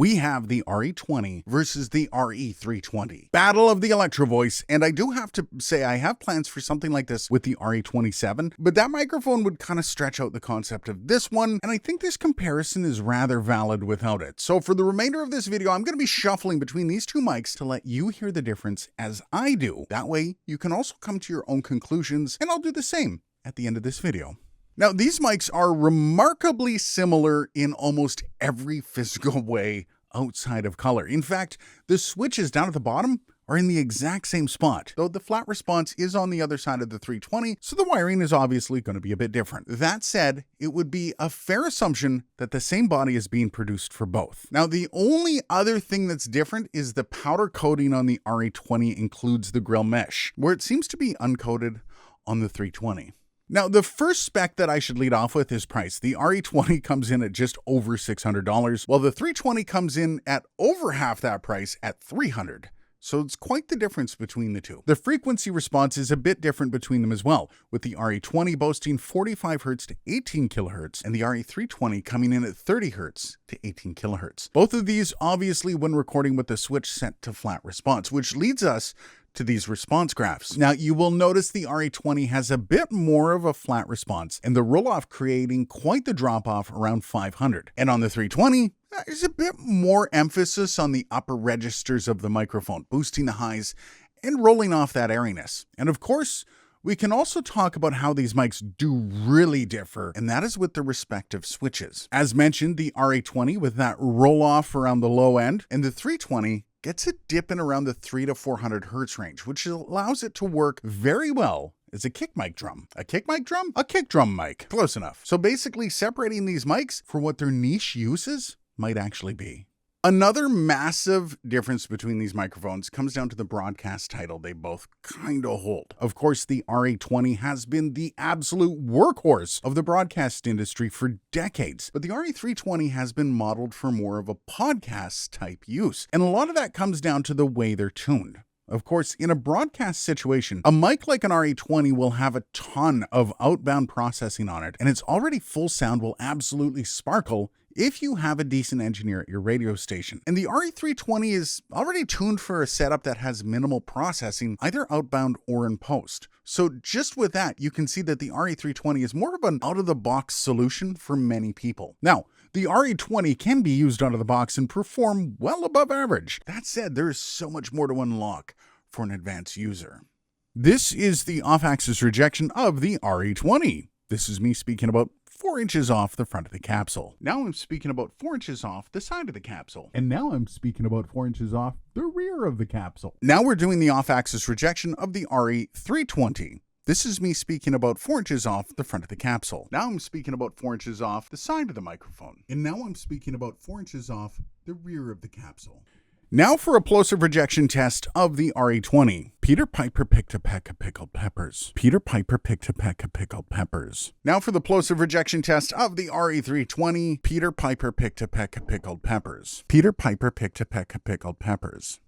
we have the RE20 versus the RE320. Battle of the Electrovoice, and I do have to say I have plans for something like this with the RE27, but that microphone would kind of stretch out the concept of this one, and I think this comparison is rather valid without it. So for the remainder of this video, I'm going to be shuffling between these two mics to let you hear the difference as I do. That way, you can also come to your own conclusions, and I'll do the same at the end of this video. Now, these mics are remarkably similar in almost every physical way outside of color. In fact, the switches down at the bottom are in the exact same spot, though the flat response is on the other side of the 320, so the wiring is obviously going to be a bit different. That said, it would be a fair assumption that the same body is being produced for both. Now, the only other thing that's different is the powder coating on the RE20 includes the grill mesh, where it seems to be uncoated on the 320. Now, the first spec that I should lead off with is price. The RE20 comes in at just over $600, while the 320 comes in at over half that price at $300. So it's quite the difference between the two. The frequency response is a bit different between them as well, with the RE20 boasting 45 Hz to 18 kHz, and the RE320 coming in at 30 Hz to 18 kHz. Both of these, obviously, when recording with the switch set to flat response, which leads us to these response graphs. Now, you will notice the RE20 has a bit more of a flat response, and the roll-off creating quite the drop-off around 500. And on the 320, there's a bit more emphasis on the upper registers of the microphone, boosting the highs and rolling off that airiness. And of course, we can also talk about how these mics do really differ, and that is with the respective switches. As mentioned, the RE20 with that roll-off around the low end, and the 320 gets it dipping around the 300 to 400 Hertz range, which allows it to work very well as a kick mic drum. A kick mic drum? A kick drum mic. Close enough. So basically separating these mics for what their niche uses might actually be. Another massive difference between these microphones comes down to the broadcast title they both kind of hold. Of course, the RE20 has been the absolute workhorse of the broadcast industry for decades, but the RE320 has been modeled for more of a podcast type use, and a lot of that comes down to the way they're tuned. Of course, in a broadcast situation, a mic like an RE20 will have a ton of outbound processing on it, and its already full sound will absolutely sparkle if you have a decent engineer at your radio station. And the RE320 is already tuned for a setup that has minimal processing, either outbound or in post. So just with that, you can see that the RE320 is more of an out-of-the-box solution for many people. Now, the RE20 can be used out of the box and perform well above average. That said, there is so much more to unlock for an advanced user. This is the off-axis rejection of the RE20. This is me speaking about 4 inches off the front of the capsule. Now I'm speaking about 4 inches off the side of the capsule. And now I'm speaking about 4 inches off the rear of the capsule. Now we're doing the off-axis rejection of the RE320. This is me speaking about 4 inches off the front of the capsule. Now I'm speaking about 4 inches off the side of the microphone. And now I'm speaking about 4 inches off the rear of the capsule. Now for a plosive rejection test of the RE20. Peter Piper picked a peck of pickled peppers. Peter Piper picked a peck of pickled peppers. Now for the plosive rejection test of the RE320. Peter Piper picked a peck of pickled peppers. Peter Piper picked a peck of pickled peppers.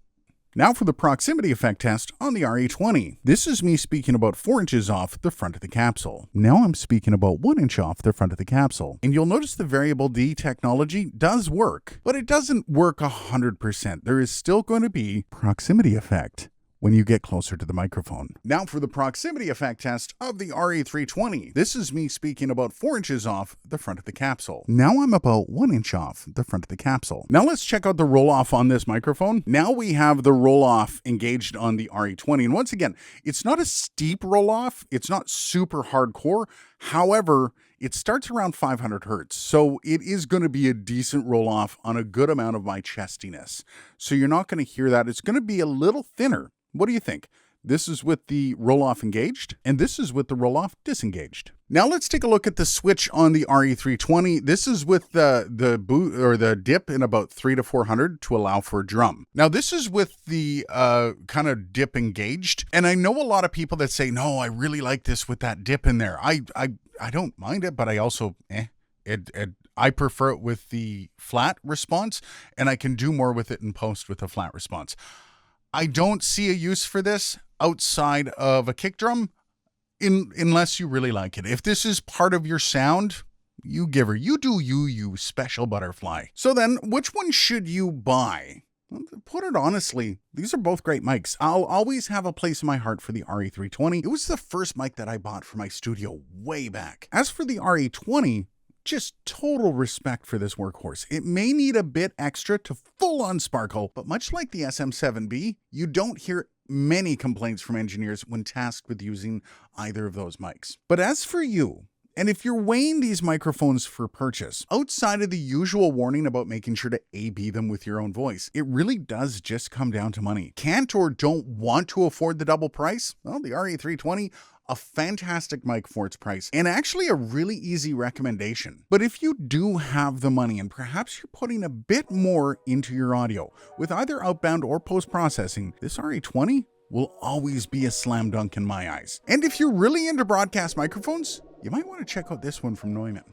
Now for the proximity effect test on the RE20. This is me speaking about 4 inches off the front of the capsule. Now I'm speaking about 1 inch off the front of the capsule. And you'll notice the variable D technology does work, but it doesn't work 100%. There is still going to be proximity effect when you get closer to the microphone. Now for the proximity effect test of the RE320. This is me speaking about 4 inches off the front of the capsule. Now I'm about 1 inch off the front of the capsule. Now let's check out the roll-off on this microphone. Now we have the roll-off engaged on the RE20. And once again, it's not a steep roll-off. It's not super hardcore. However, it starts around 500 Hertz. So it is going to be a decent roll-off on a good amount of my chestiness. So you're not going to hear that. It's going to be a little thinner. What do you think? This is with the roll-off engaged, and this is with the roll-off disengaged. Now let's take a look at the switch on the RE320. This is with the dip in about 300 to 400 to allow for a drum. Now this is with the kind of dip engaged, and I know a lot of people that say, no, I really like this with that dip in there. I don't mind it, but I also I prefer it with the flat response, and I can do more with it in post with a flat response. I don't see a use for this outside of a kick drum unless you really like it. If this is part of your sound, you giver, you do you, you special butterfly. So then, which one should you buy? Put it honestly, these are both great mics. I'll always have a place in my heart for the RE320. It was the first mic that I bought for my studio way back. As for the RE20, just total respect for this workhorse. It may need a bit extra to full on sparkle, but much like the SM7B, you don't hear many complaints from engineers when tasked with using either of those mics. But as for you, and if you're weighing these microphones for purchase, outside of the usual warning about making sure to A/B them with your own voice, it really does just come down to money. Can't or don't want to afford the double price? Well, the RE320, a fantastic mic for its price, and actually a really easy recommendation. But if you do have the money and perhaps you're putting a bit more into your audio with either outbound or post-processing, this RE20 will always be a slam dunk in my eyes. And if you're really into broadcast microphones, you might want to check out this one from Neumann.